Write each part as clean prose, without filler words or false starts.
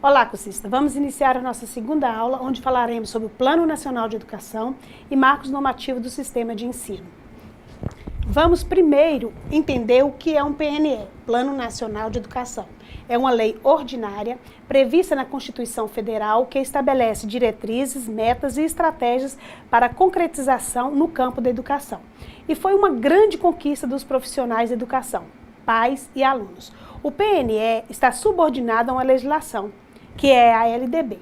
Olá, cursista! Vamos iniciar a nossa segunda aula, onde falaremos sobre o Plano Nacional de Educação e marcos normativos do sistema de ensino. Vamos primeiro entender o que é um PNE, Plano Nacional de Educação. É uma lei ordinária prevista na Constituição Federal que estabelece diretrizes, metas e estratégias para a concretização no campo da educação. E foi uma grande conquista dos profissionais da educação, pais e alunos. O PNE está subordinado a uma legislação, que é a LDB.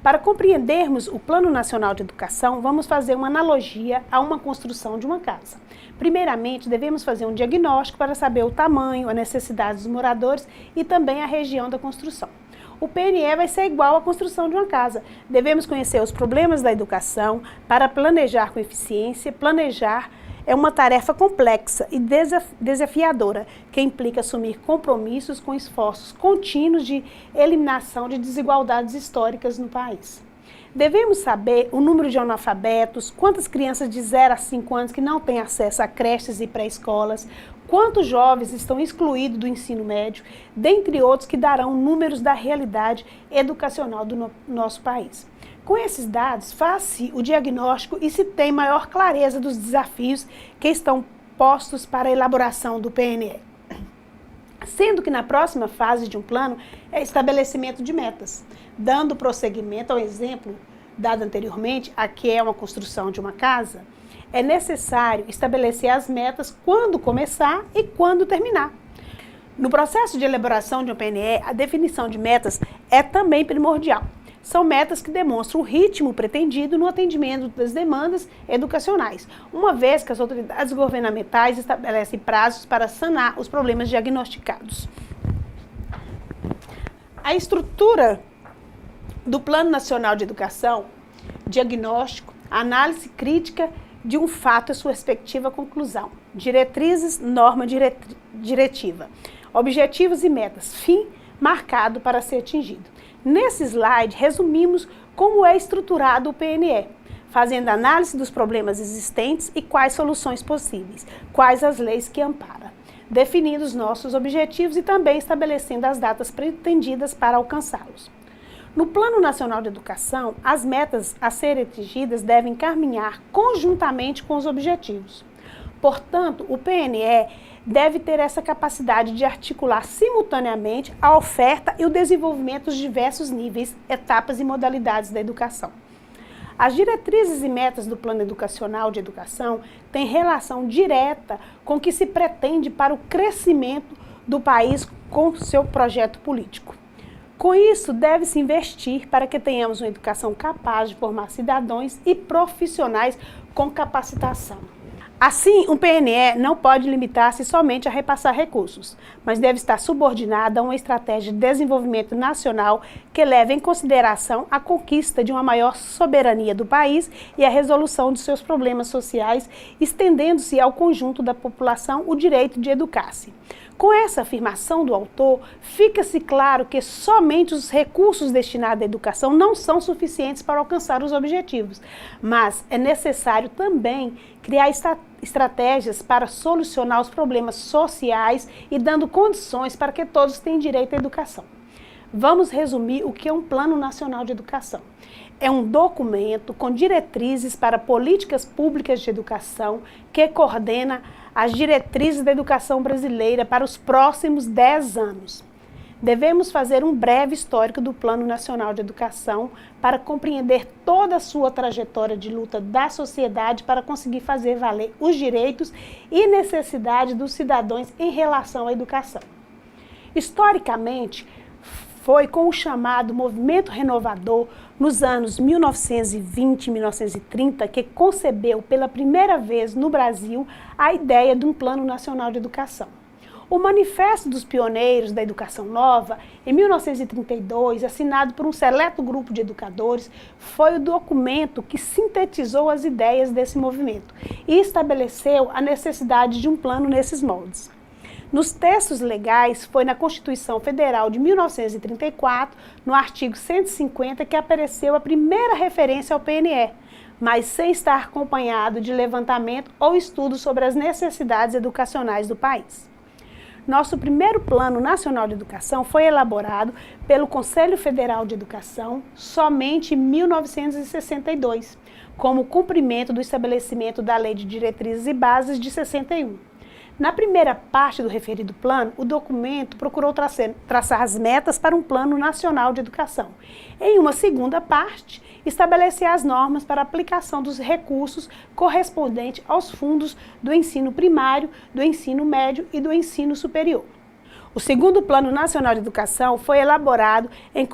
Para compreendermos o Plano Nacional de Educação, vamos fazer uma analogia a uma construção de uma casa. Primeiramente, devemos fazer um diagnóstico para saber o tamanho, a necessidade dos moradores e também a região da construção. O PNE vai ser igual à construção de uma casa. Devemos conhecer os problemas da educação para planejar com eficiência. Planejar é uma tarefa complexa e desafiadora, que implica assumir compromissos com esforços contínuos de eliminação de desigualdades históricas no país. Devemos saber o número de analfabetos, quantas crianças de 0 a 5 anos que não têm acesso a creches e pré-escolas, quantos jovens estão excluídos do ensino médio, dentre outros que darão números da realidade educacional do nosso país. Com esses dados, faz-se o diagnóstico e se tem maior clareza dos desafios que estão postos para a elaboração do PNE. Sendo que na próxima fase de um plano é estabelecimento de metas, dando prosseguimento ao exemplo dado anteriormente, aqui é uma construção de uma casa, é necessário estabelecer as metas quando começar e quando terminar. No processo de elaboração de um PNE, a definição de metas é também primordial. São metas que demonstram o ritmo pretendido no atendimento das demandas educacionais, uma vez que as autoridades governamentais estabelecem prazos para sanar os problemas diagnosticados. A estrutura do Plano Nacional de Educação, diagnóstico, análise crítica de um fato e sua respectiva conclusão, diretrizes, norma diretiva, objetivos e metas, fim marcado para ser atingido. Nesse slide, resumimos como é estruturado o PNE, fazendo análise dos problemas existentes e quais soluções possíveis, quais as leis que amparam, definindo os nossos objetivos e também estabelecendo as datas pretendidas para alcançá-los. No Plano Nacional de Educação, as metas a serem atingidas devem caminhar conjuntamente com os objetivos. Portanto, o PNE deve ter essa capacidade de articular simultaneamente a oferta e o desenvolvimento dos diversos níveis, etapas e modalidades da educação. As diretrizes e metas do Plano Educacional de Educação têm relação direta com o que se pretende para o crescimento do país com seu projeto político. Com isso, deve-se investir para que tenhamos uma educação capaz de formar cidadãos e profissionais com capacitação. Assim, um PNE não pode limitar-se somente a repassar recursos, mas deve estar subordinado a uma estratégia de desenvolvimento nacional que leve em consideração a conquista de uma maior soberania do país e a resolução de seus problemas sociais, estendendo-se ao conjunto da população o direito de educar-se. Com essa afirmação do autor, fica-se claro que somente os recursos destinados à educação não são suficientes para alcançar os objetivos, mas é necessário também criar estratégias para solucionar os problemas sociais e dando condições para que todos tenham direito à educação. Vamos resumir o que é um Plano Nacional de Educação. É um documento com diretrizes para políticas públicas de educação que coordena as diretrizes da educação brasileira para os próximos 10 anos. Devemos fazer um breve histórico do Plano Nacional de Educação para compreender toda a sua trajetória de luta da sociedade para conseguir fazer valer os direitos e necessidades dos cidadãos em relação à educação. Historicamente, foi com o chamado Movimento Renovador, nos anos 1920 e 1930, que concebeu pela primeira vez no Brasil a ideia de um Plano Nacional de Educação. O Manifesto dos Pioneiros da Educação Nova, em 1932, assinado por um seleto grupo de educadores, foi o documento que sintetizou as ideias desse movimento e estabeleceu a necessidade de um plano nesses moldes. Nos textos legais, foi na Constituição Federal de 1934, no artigo 150, que apareceu a primeira referência ao PNE, mas sem estar acompanhado de levantamento ou estudo sobre as necessidades educacionais do país. Nosso primeiro Plano Nacional de Educação foi elaborado pelo Conselho Federal de Educação somente em 1962, como cumprimento do estabelecimento da Lei de Diretrizes e Bases de 61. Na primeira parte do referido plano, o documento procurou traçar as metas para um Plano Nacional de Educação. Em uma segunda parte, estabelecer as normas para a aplicação dos recursos correspondentes aos fundos do ensino primário, do ensino médio e do ensino superior. O segundo Plano Nacional de Educação foi elaborado em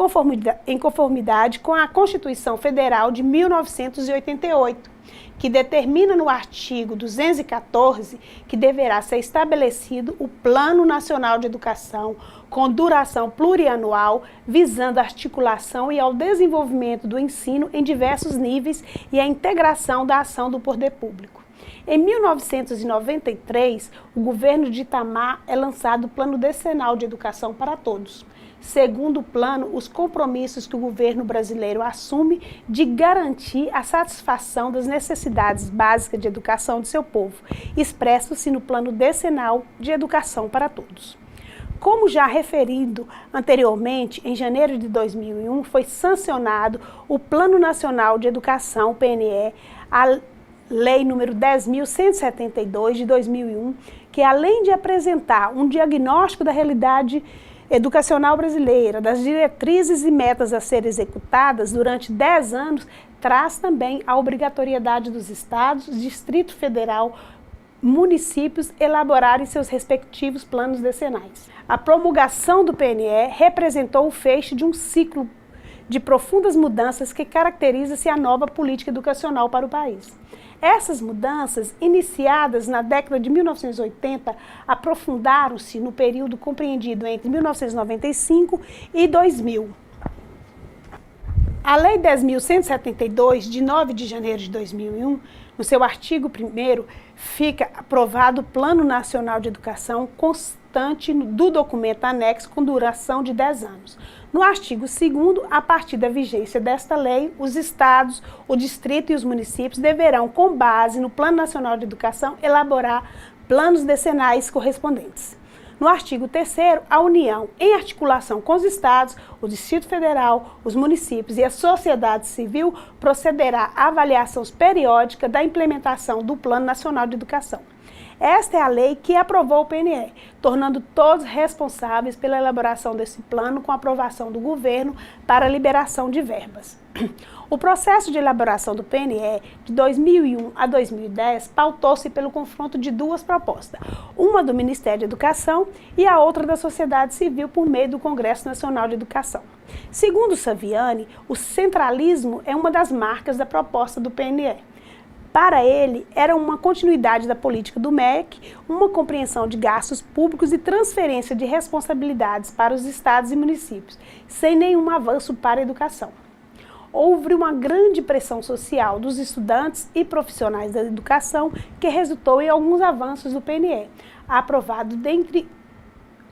conformidade com a Constituição Federal de 1988, que determina no artigo 214 que deverá ser estabelecido o Plano Nacional de Educação com duração plurianual, visando a articulação e ao desenvolvimento do ensino em diversos níveis e a integração da ação do poder público. Em 1993, o governo de Itamar é lançado o Plano Decenal de Educação para Todos. Segundo o plano, os compromissos que o governo brasileiro assume de garantir a satisfação das necessidades básicas de educação de seu povo, expresso-se no Plano Decenal de Educação para Todos. Como já referido anteriormente, em janeiro de 2001, foi sancionado o Plano Nacional de Educação, PNE, a Lei número 10.172 de 2001, que além de apresentar um diagnóstico da realidade educacional brasileira, das diretrizes e metas a serem executadas durante 10 anos, traz também a obrigatoriedade dos estados, Distrito Federal, municípios elaborarem seus respectivos planos decenais. A promulgação do PNE representou o fecho de um ciclo de profundas mudanças que caracteriza-se a nova política educacional para o país. Essas mudanças, iniciadas na década de 1980, aprofundaram-se no período compreendido entre 1995 e 2000. A Lei 10.172, de 9 de janeiro de 2001, no seu artigo 1º, fica aprovado o Plano Nacional de Educação constante do documento anexo com duração de 10 anos. No artigo 2º, a partir da vigência desta lei, os estados, o distrito e os municípios deverão, com base no Plano Nacional de Educação, elaborar planos decenais correspondentes. No artigo 3º, a União, em articulação com os estados, o Distrito Federal, os municípios e a sociedade civil, procederá à avaliação periódica da implementação do Plano Nacional de Educação. Esta é a lei que aprovou o PNE, tornando todos responsáveis pela elaboração desse plano com aprovação do governo para a liberação de verbas. O processo de elaboração do PNE de 2001 a 2010 pautou-se pelo confronto de duas propostas, uma do Ministério da Educação e a outra da sociedade civil por meio do Congresso Nacional de Educação. Segundo Saviani, o centralismo é uma das marcas da proposta do PNE. Para ele, era uma continuidade da política do MEC, uma compreensão de gastos públicos e transferência de responsabilidades para os estados e municípios, sem nenhum avanço para a educação. Houve uma grande pressão social dos estudantes e profissionais da educação que resultou em alguns avanços do PNE, aprovado dentre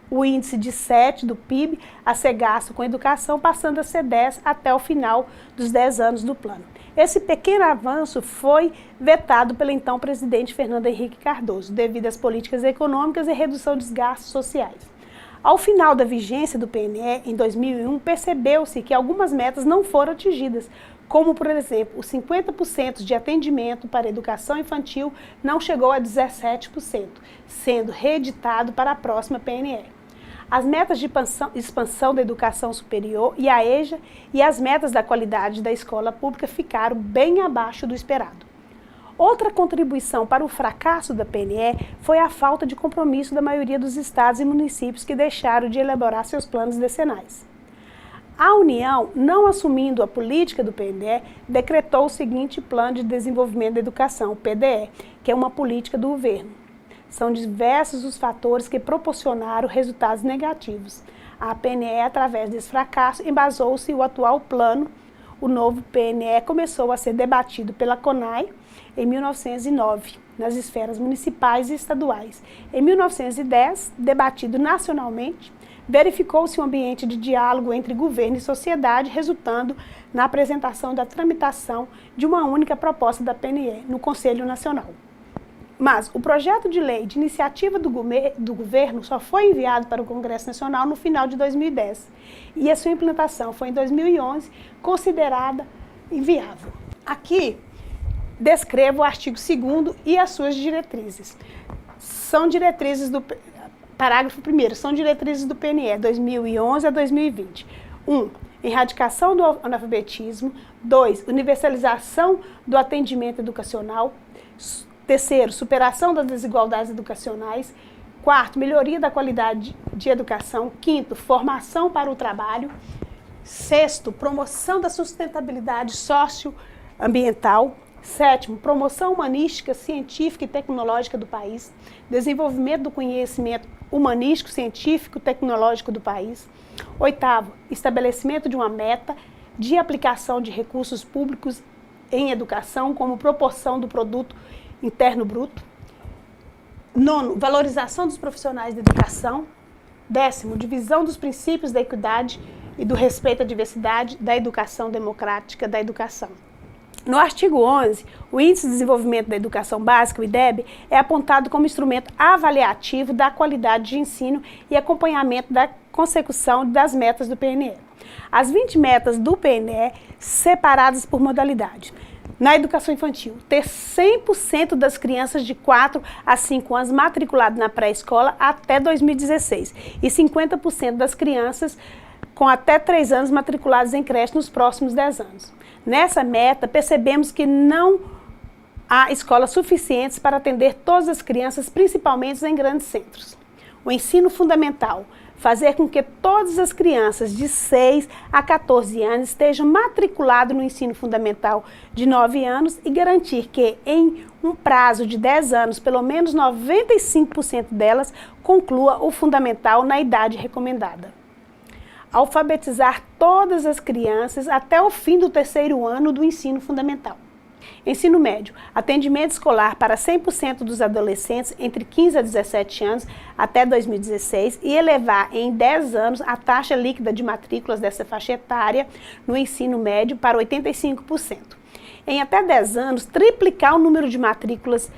o índice de 7 do PIB a ser gasto com educação, passando a ser 10 até o final dos 10 anos do plano. Esse pequeno avanço foi vetado pelo então presidente Fernando Henrique Cardoso, devido às políticas econômicas e redução dos gastos sociais. Ao final da vigência do PNE, em 2001, percebeu-se que algumas metas não foram atingidas, como, por exemplo, os 50% de atendimento para a educação infantil não chegou a 17%, sendo reeditado para a próxima PNE. As metas de expansão da educação superior e a EJA e as metas da qualidade da escola pública ficaram bem abaixo do esperado. Outra contribuição para o fracasso da PNE foi a falta de compromisso da maioria dos estados e municípios que deixaram de elaborar seus planos decenais. A União, não assumindo a política do PNE, decretou o seguinte Plano de Desenvolvimento da Educação, o PDE, que é uma política do governo. São diversos os fatores que proporcionaram resultados negativos. A PNE, através desse fracasso, embasou-se o atual plano. O novo PNE começou a ser debatido pela CONAI em 1909, nas esferas municipais e estaduais. Em 1910, debatido nacionalmente, verificou-se um ambiente de diálogo entre governo e sociedade, resultando na apresentação da tramitação de uma única proposta da PNE no Conselho Nacional. Mas o projeto de lei de iniciativa do governo só foi enviado para o Congresso Nacional no final de 2010. E a sua implantação foi em 2011 considerada inviável. Aqui descrevo o artigo 2º e as suas diretrizes. São diretrizes do parágrafo 1º, são diretrizes do PNE 2011 a 2020. 1. Erradicação do analfabetismo. 2. Universalização do atendimento educacional. 3º, superação das desigualdades educacionais. 4º, melhoria da qualidade de educação. 5º, formação para o trabalho. 6º, promoção da sustentabilidade socioambiental. 7º, promoção humanística, científica e tecnológica do país. Desenvolvimento do conhecimento humanístico, científico e tecnológico do país. 8º, estabelecimento de uma meta de aplicação de recursos públicos em educação como proporção do produto interno bruto. 9º, valorização dos profissionais da educação. 10º, divisão dos princípios da equidade e do respeito à diversidade da educação democrática da educação. No artigo 11, o Índice de Desenvolvimento da Educação Básica, o IDEB, é apontado como instrumento avaliativo da qualidade de ensino e acompanhamento da consecução das metas do PNE. As 20 metas do PNE separadas por modalidade. Na educação infantil, ter 100% das crianças de 4 a 5 anos matriculadas na pré-escola até 2016 e 50% das crianças com até 3 anos matriculadas em creche nos próximos 10 anos. Nessa meta, percebemos que não há escolas suficientes para atender todas as crianças, principalmente em grandes centros. O ensino fundamental, fazer com que todas as crianças de 6 a 14 anos estejam matriculadas no ensino fundamental de 9 anos e garantir que, em um prazo de 10 anos, pelo menos 95% delas conclua o fundamental na idade recomendada. Alfabetizar todas as crianças até o fim do 3º ano do ensino fundamental. Ensino médio, atendimento escolar para 100% dos adolescentes entre 15 a 17 anos até 2016 e elevar em 10 anos a taxa líquida de matrículas dessa faixa etária no ensino médio para 85%. Em até 10 anos, triplicar o número de matrículas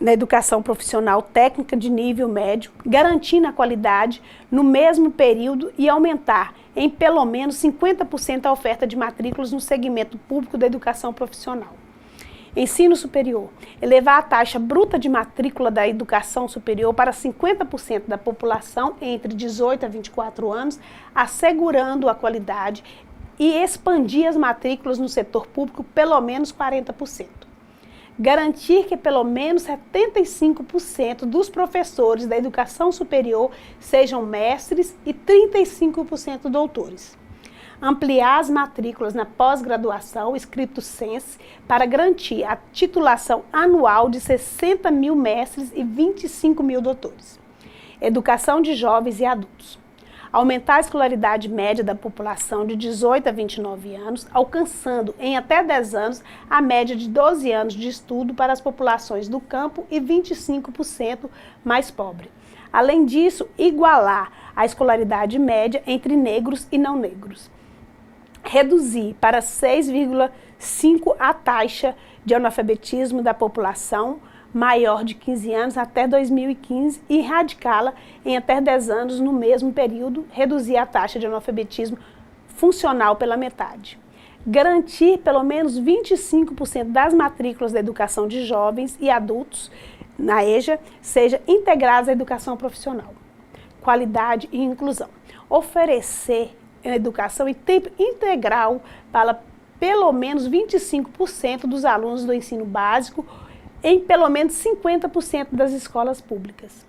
na educação profissional técnica de nível médio, garantindo a qualidade no mesmo período e aumentar em pelo menos 50% a oferta de matrículas no segmento público da educação profissional. Ensino superior, elevar a taxa bruta de matrícula da educação superior para 50% da população entre 18 a 24 anos, assegurando a qualidade e expandir as matrículas no setor público pelo menos 40%. Garantir que pelo menos 75% dos professores da educação superior sejam mestres e 35% doutores. Ampliar as matrículas na pós-graduação, stricto sensu, para garantir a titulação anual de 60 mil mestres e 25 mil doutores. Educação de jovens e adultos. Aumentar a escolaridade média da população de 18 a 29 anos, alcançando em até 10 anos a média de 12 anos de estudo para as populações do campo e 25% mais pobre. Além disso, igualar a escolaridade média entre negros e não negros. Reduzir para 6,5 a taxa de analfabetismo da população maior de 15 anos até 2015 e erradicá-la em até 10 anos no mesmo período, reduzir a taxa de analfabetismo funcional pela metade. Garantir pelo menos 25% das matrículas da educação de jovens e adultos na EJA seja integradas à educação profissional. Qualidade e inclusão. Oferecer educação em tempo integral para pelo menos 25% dos alunos do ensino básico em pelo menos 50% das escolas públicas.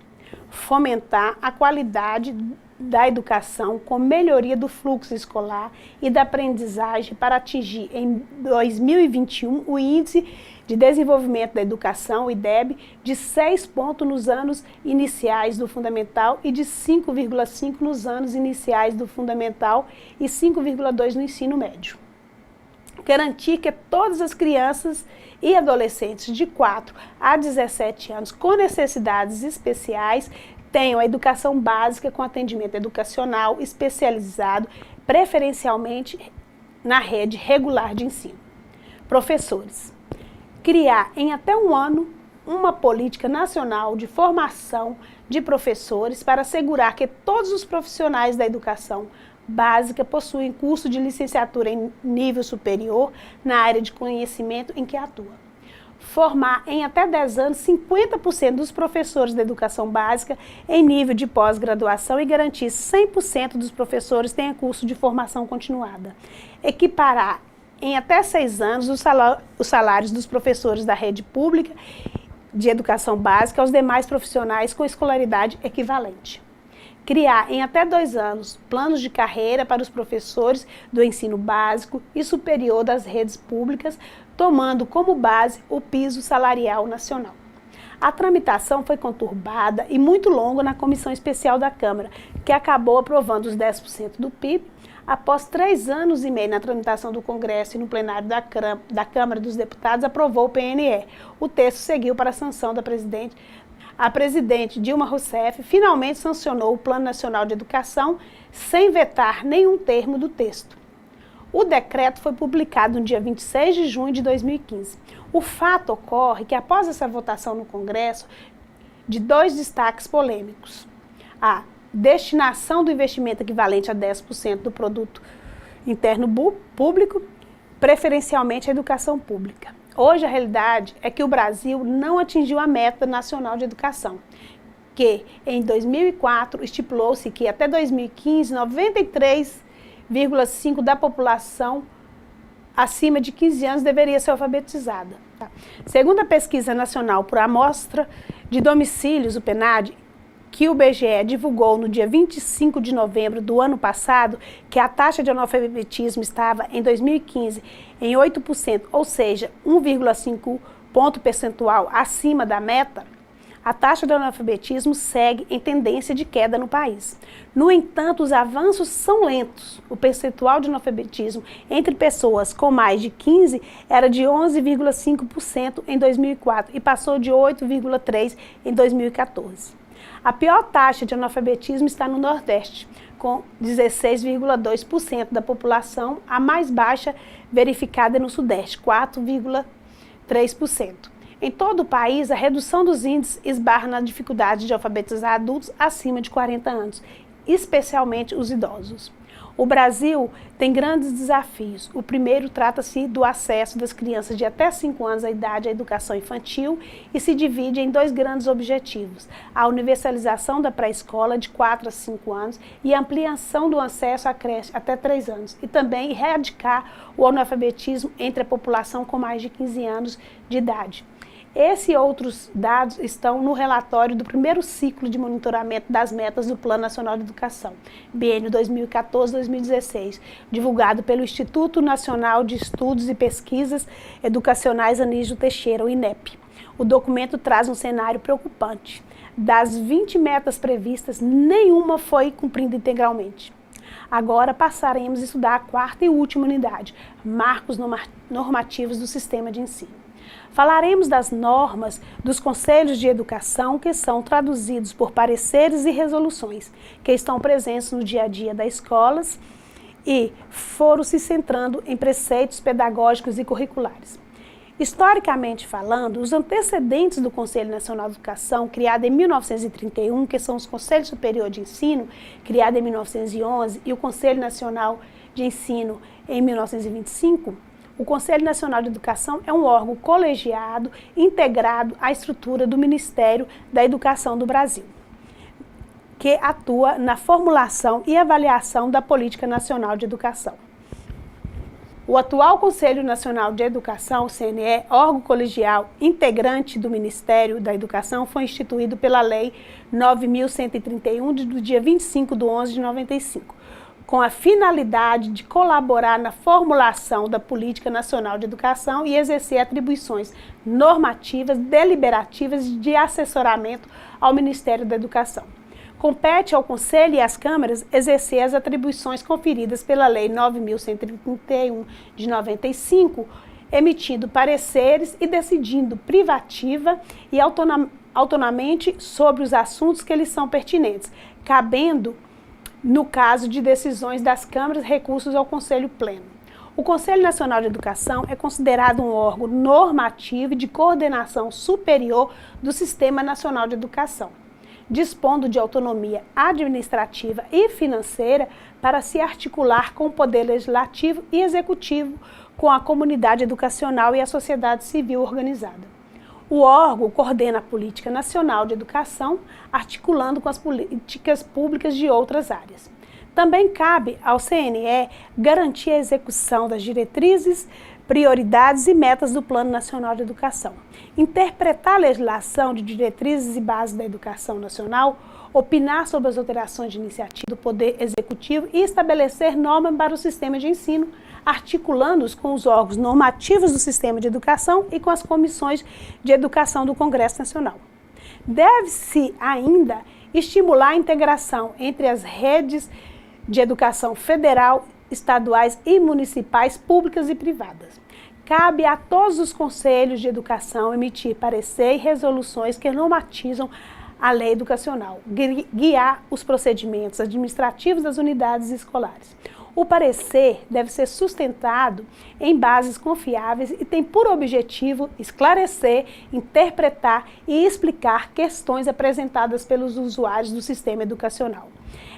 Fomentar a qualidade da educação com melhoria do fluxo escolar e da aprendizagem para atingir em 2021 o Índice de Desenvolvimento da Educação, o IDEB, de 6 pontos nos anos iniciais do fundamental e de 5,5 nos anos iniciais do fundamental e 5,2 no ensino médio. Garantir que todas as crianças e adolescentes de 4 a 17 anos com necessidades especiais tenham a educação básica com atendimento educacional especializado, preferencialmente na rede regular de ensino. Professores, criar em até um ano uma política nacional de formação de professores para assegurar que todos os profissionais da educação básica possuem curso de licenciatura em nível superior na área de conhecimento em que atua. Formar em até 10 anos 50% dos professores da educação básica em nível de pós-graduação e garantir 100% dos professores tenham curso de formação continuada. Equiparar em até 6 anos os salários dos professores da rede pública de educação básica aos demais profissionais com escolaridade equivalente. Criar em até 2 anos planos de carreira para os professores do ensino básico e superior das redes públicas, tomando como base o piso salarial nacional. A tramitação foi conturbada e muito longa na Comissão Especial da Câmara, que acabou aprovando os 10% do PIB. Após 3 anos e meio na tramitação do Congresso e no plenário da Câmara dos Deputados, aprovou o PNE. O texto seguiu para a sanção da presidente. A presidente Dilma Rousseff finalmente sancionou o Plano Nacional de Educação sem vetar nenhum termo do texto. O decreto foi publicado no dia 26 de junho de 2015. O fato ocorre que, após essa votação no Congresso, de 2 destaques polêmicos: a destinação do investimento equivalente a 10% do produto interno público, preferencialmente à educação pública. Hoje, a realidade é que o Brasil não atingiu a meta nacional de educação, que em 2004 estipulou-se que até 2015, 93,5% da população acima de 15 anos deveria ser alfabetizada. Segundo a Pesquisa Nacional por Amostra de Domicílios, o PNAD, que o IBGE divulgou no dia 25 de novembro do ano passado, que a taxa de analfabetismo estava, em 2015, em 8%, ou seja, 1,5 ponto percentual acima da meta, a taxa de analfabetismo segue em tendência de queda no país. No entanto, os avanços são lentos. O percentual de analfabetismo entre pessoas com mais de 15 era de 11,5% em 2004 e passou de 8,3% em 2014. A pior taxa de analfabetismo está no Nordeste, com 16,2% da população, a mais baixa verificada no Sudeste, 4,3%. Em todo o país, a redução dos índices esbarra na dificuldade de alfabetizar adultos acima de 40 anos, especialmente os idosos. O Brasil tem grandes desafios. O primeiro trata-se do acesso das crianças de até 5 anos de idade à educação infantil e se divide em 2 grandes objetivos: a universalização da pré-escola de 4 a 5 anos e a ampliação do acesso à creche até 3 anos, e também erradicar o analfabetismo entre a população com mais de 15 anos de idade. Esses e outros dados estão no relatório do primeiro ciclo de monitoramento das metas do Plano Nacional de Educação, biênio 2014-2016, divulgado pelo Instituto Nacional de Estudos e Pesquisas Educacionais Anísio Teixeira, o INEP. O documento traz um cenário preocupante. Das 20 metas previstas, nenhuma foi cumprida integralmente. Agora passaremos a estudar a 4ª e última unidade, marcos normativos do sistema de ensino. Falaremos das normas dos conselhos de educação, que são traduzidos por pareceres e resoluções, que estão presentes no dia a dia das escolas e foram se centrando em preceitos pedagógicos e curriculares. Historicamente falando, os antecedentes do Conselho Nacional de Educação, criado em 1931, que são os Conselhos Superior de Ensino, criado em 1911, e o Conselho Nacional de Ensino em 1925, o Conselho Nacional de Educação é um órgão colegiado integrado à estrutura do Ministério da Educação do Brasil, que atua na formulação e avaliação da Política Nacional de Educação. O atual Conselho Nacional de Educação, o CNE, órgão colegial integrante do Ministério da Educação, foi instituído pela Lei 9.131, do dia 25 de 11 de 95. Com a finalidade de colaborar na formulação da Política Nacional de Educação e exercer atribuições normativas, deliberativas e de assessoramento ao Ministério da Educação. Compete ao Conselho e às câmaras exercer as atribuições conferidas pela Lei 9.131 de 95, emitindo pareceres e decidindo privativa e autonomamente sobre os assuntos que lhes são pertinentes, cabendo, no caso de decisões das câmaras, recursos ao Conselho Pleno. O Conselho Nacional de Educação é considerado um órgão normativo e de coordenação superior do Sistema Nacional de Educação, dispondo de autonomia administrativa e financeira para se articular com o Poder Legislativo e Executivo, com a comunidade educacional e a sociedade civil organizada. O órgão coordena a política nacional de educação, articulando com as políticas públicas de outras áreas. Também cabe ao CNE garantir a execução das diretrizes, prioridades e metas do Plano Nacional de Educação, interpretar a legislação de diretrizes e bases da educação nacional, opinar sobre as alterações de iniciativa do Poder Executivo e estabelecer normas para o sistema de ensino, articulando-os com os órgãos normativos do sistema de educação e com as comissões de educação do Congresso Nacional. Deve-se ainda estimular a integração entre as redes de educação federal, estaduais e municipais, públicas e privadas. Cabe a todos os conselhos de educação emitir parecer e resoluções que normatizam a lei educacional, guiar os procedimentos administrativos das unidades escolares. O parecer deve ser sustentado em bases confiáveis e tem por objetivo esclarecer, interpretar e explicar questões apresentadas pelos usuários do sistema educacional.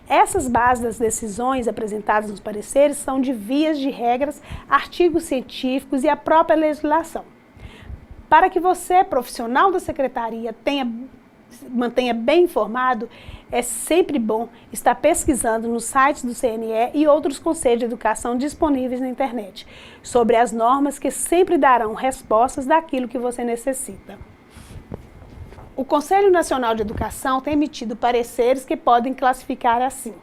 Essas bases das decisões apresentadas nos pareceres são de vias de regras, artigos científicos e a própria legislação. Para que você, profissional da secretaria, mantenha bem informado, é sempre bom estar pesquisando nos sites do CNE e outros conselhos de educação disponíveis na internet, sobre as normas que sempre darão respostas daquilo que você necessita. O Conselho Nacional de Educação tem emitido pareceres que podem classificar assim: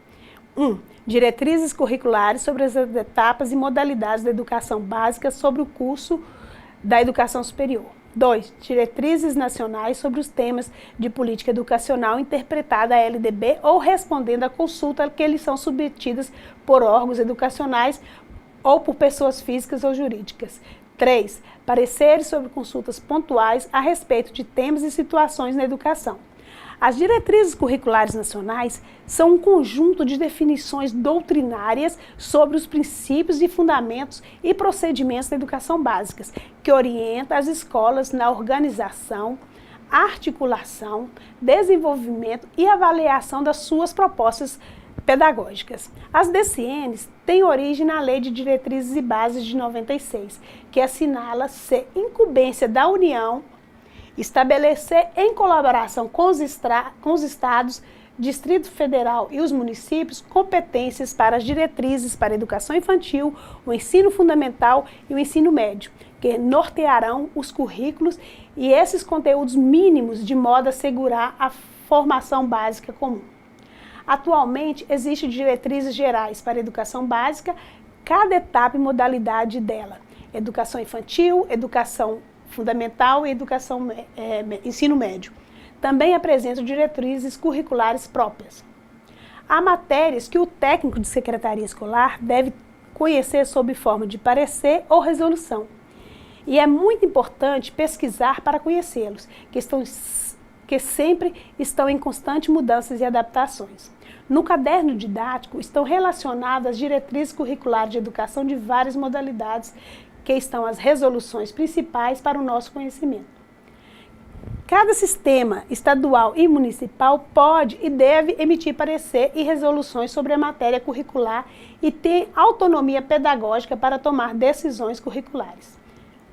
1. Diretrizes curriculares sobre as etapas e modalidades da educação básica sobre o curso da educação superior. 2. Diretrizes nacionais sobre os temas de política educacional interpretada a LDB ou respondendo à consulta que lhes são submetidas por órgãos educacionais ou por pessoas físicas ou jurídicas. 3. Pareceres sobre consultas pontuais a respeito de temas e situações na educação. As diretrizes curriculares nacionais são um conjunto de definições doutrinárias sobre os princípios e fundamentos e procedimentos da educação básica, que orienta as escolas na organização, articulação, desenvolvimento e avaliação das suas propostas pedagógicas. As DCNs têm origem na Lei de Diretrizes e Bases de 96, que assinala ser incumbência da União estabelecer, em colaboração com os estados, Distrito Federal e os municípios, competências para as diretrizes para a educação infantil, o ensino fundamental e o ensino médio, que nortearão os currículos e esses conteúdos mínimos de modo a assegurar a formação básica comum. Atualmente, existem diretrizes gerais para a educação básica, cada etapa e modalidade dela: educação infantil, educação fundamental e ensino médio. Também apresentam diretrizes curriculares próprias. Há matérias que o técnico de secretaria escolar deve conhecer sob forma de parecer ou resolução. E é muito importante pesquisar para conhecê-los, que sempre estão em constante mudanças e adaptações. No caderno didático estão relacionadas as diretrizes curriculares de educação de várias modalidades, que estão as resoluções principais para o nosso conhecimento. Cada sistema estadual e municipal pode e deve emitir parecer e resoluções sobre a matéria curricular e tem autonomia pedagógica para tomar decisões curriculares.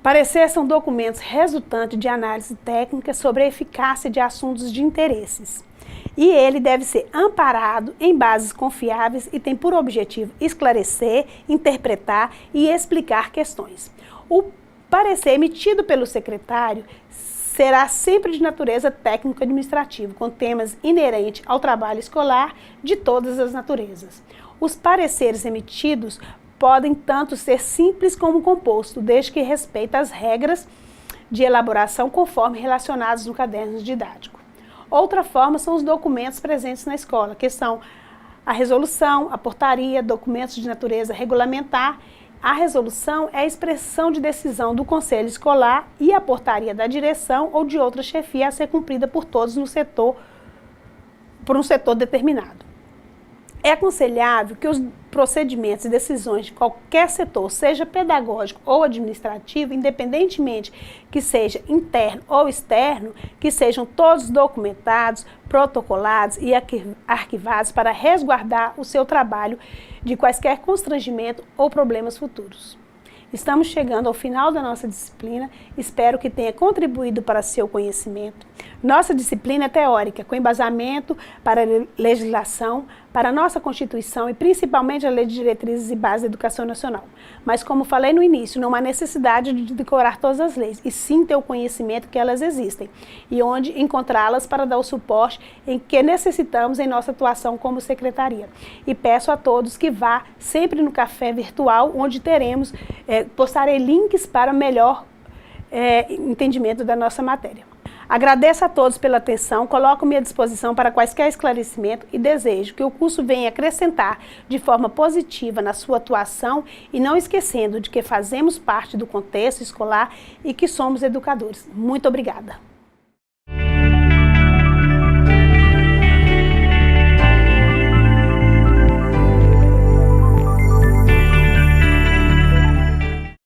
Parecer são documentos resultantes de análise técnica sobre a eficácia de assuntos de interesses. E ele deve ser amparado em bases confiáveis e tem por objetivo esclarecer, interpretar e explicar questões. O parecer emitido pelo secretário será sempre de natureza técnico-administrativa, com temas inerentes ao trabalho escolar de todas as naturezas. Os pareceres emitidos podem tanto ser simples como composto, desde que respeite as regras de elaboração conforme relacionadas no caderno didático. Outra forma são os documentos presentes na escola, que são a resolução, a portaria, documentos de natureza regulamentar. A resolução é a expressão de decisão do conselho escolar e a portaria da direção ou de outra chefia a ser cumprida por todos no setor, por um setor determinado. É aconselhável que os procedimentos e decisões de qualquer setor, seja pedagógico ou administrativo, independentemente que seja interno ou externo, que sejam todos documentados, protocolados e arquivados para resguardar o seu trabalho de quaisquer constrangimento ou problemas futuros. Estamos chegando ao final da nossa disciplina, espero que tenha contribuído para seu conhecimento. Nossa disciplina é teórica, com embasamento para a legislação, para a nossa Constituição e principalmente a Lei de Diretrizes e Bases da Educação Nacional. Mas como falei no início, não há necessidade de decorar todas as leis, e sim ter o conhecimento que elas existem e onde encontrá-las para dar o suporte em que necessitamos em nossa atuação como secretaria. E peço a todos que vá sempre no café virtual, onde postarei links para melhor entendimento da nossa matéria. Agradeço a todos pela atenção, coloco-me à disposição para quaisquer esclarecimento e desejo que o curso venha acrescentar de forma positiva na sua atuação e não esquecendo de que fazemos parte do contexto escolar e que somos educadores. Muito obrigada.